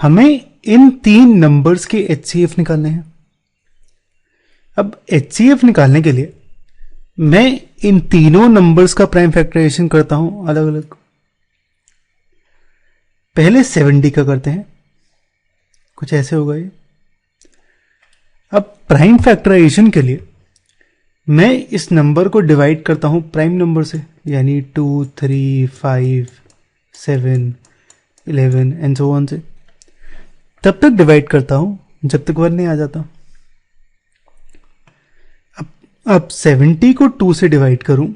हमें इन तीन नंबर्स के HCF निकालने हैं। अब HCF निकालने के लिए मैं इन तीनों नंबर्स का प्राइम फैक्टराइजेशन करता हूं अलग अलग। पहले 70 का करते हैं, कुछ ऐसे होगा ये। अब प्राइम फैक्टराइजेशन के लिए मैं इस नंबर को डिवाइड करता हूं प्राइम नंबर से, यानी 2, 3, 5, 7, 11 एंड सो ऑन से। तब तक डिवाइड करता हूं जब तक 1 नहीं आ जाता। अब 70 को 2 से डिवाइड करूं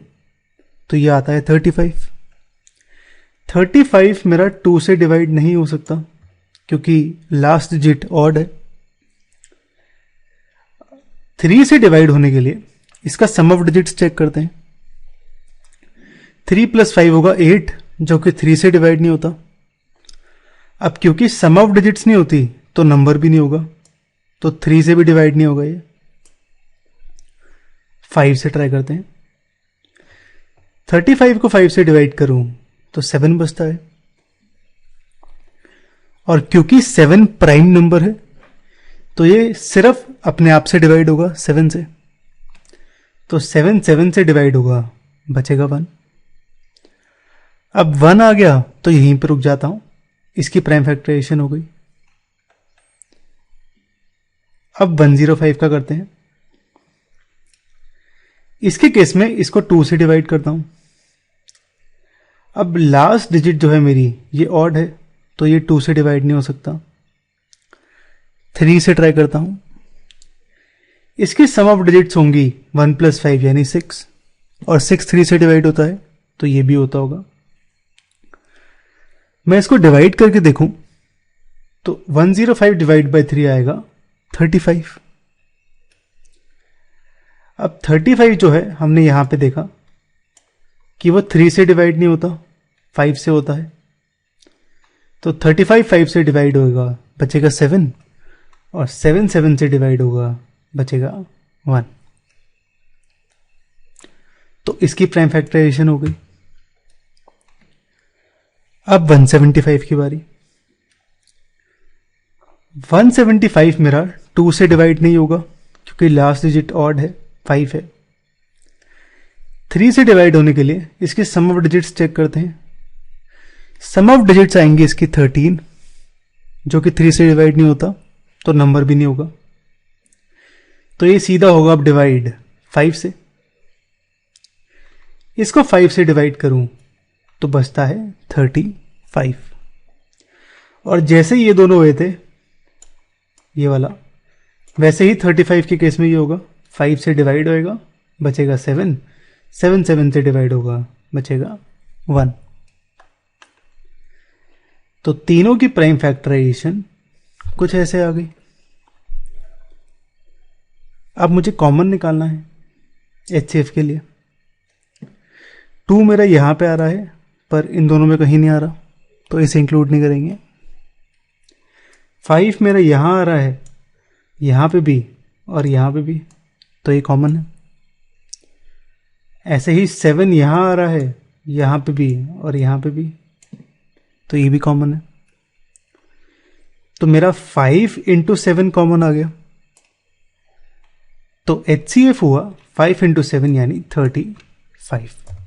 तो ये आता है 35। 35 मेरा 2 से डिवाइड नहीं हो सकता क्योंकि लास्ट डिजिट ऑड है। 3 से डिवाइड होने के लिए इसका सम ऑफ डिजिट्स चेक करते हैं। 3 + 5 होगा 8, जो कि 3 से डिवाइड नहीं होता। अब क्योंकि सम ऑफ डिजिट्स नहीं होती तो नंबर भी नहीं होगा, तो 3 से भी डिवाइड नहीं होगा ये। 5 से ट्राई करते हैं। 35 को 5 से डिवाइड करूं तो 7 बचता है, और क्योंकि 7 प्राइम नंबर है तो ये सिर्फ अपने आप से डिवाइड होगा 7 से, तो 7 7 से डिवाइड होगा, बचेगा 1। अब 1 आ गया तो यहीं पर रुक जाता हूं, इसकी प्राइम फैक्टराइजेशन हो गई। अब 105 का करते हैं। इसके केस में इसको 2 से डिवाइड करता हूं। अब लास्ट डिजिट जो है मेरी ये ऑड है, तो ये 2 से डिवाइड नहीं हो सकता। 3 से ट्राई करता हूं। इसकी सम ऑफ डिजिट्स होंगी 1 + 5 यानी 6, और 6 3 से डिवाइड होता है, तो ये भी होता होगा। मैं इसको डिवाइड करके देखूं तो 105 डिवाइड बाय 3 आएगा 35। अब 35 जो है हमने यहां पे देखा कि वो 3 से डिवाइड नहीं होता, 5 से होता है, तो 35 5 से डिवाइड होगा, बचेगा 7, और 7 7 से डिवाइड होगा, बचेगा 1। तो इसकी प्राइम फैक्टराइजेशन हो गई। अब 175 की बारी। 175 मेरा 2 से डिवाइड नहीं होगा क्योंकि लास्ट डिजिट ऑड है, 5 है। 3 से डिवाइड होने के लिए इसके सम ऑफ डिजिट्स चेक करते हैं। सम ऑफ डिजिट्स आएंगे इसकी 13, जो कि 3 से डिवाइड नहीं होता, तो नंबर भी नहीं होगा, तो ये सीधा होगा अब डिवाइड 5 से। इसको 5 से डिवाइड करूं तो बचता है 35, और जैसे ये दोनों हुए थे ये वाला, वैसे ही 35 के केस में ये होगा, 5 से डिवाइड होएगा, बचेगा 7, 7 7 से डिवाइड होगा, बचेगा 1। तो तीनों की प्राइम फैक्टराइजेशन कुछ ऐसे आ गई। अब मुझे कॉमन निकालना है HCF के लिए। 2 मेरा यहां पे आ रहा है, पर इन दोनों में कहीं नहीं आ रहा, तो इसे इंक्लूड नहीं करेंगे। 5 मेरा यहां आ रहा है, यहां पे भी और यहां पे भी, तो ये कॉमन है। ऐसे ही 7 यहां आ रहा है, यहां पे भी और यहां पे भी, तो ये भी कॉमन है। तो मेरा 5 × 7 कॉमन आ गया, तो HCF हुआ 5 × 7 यानी 35।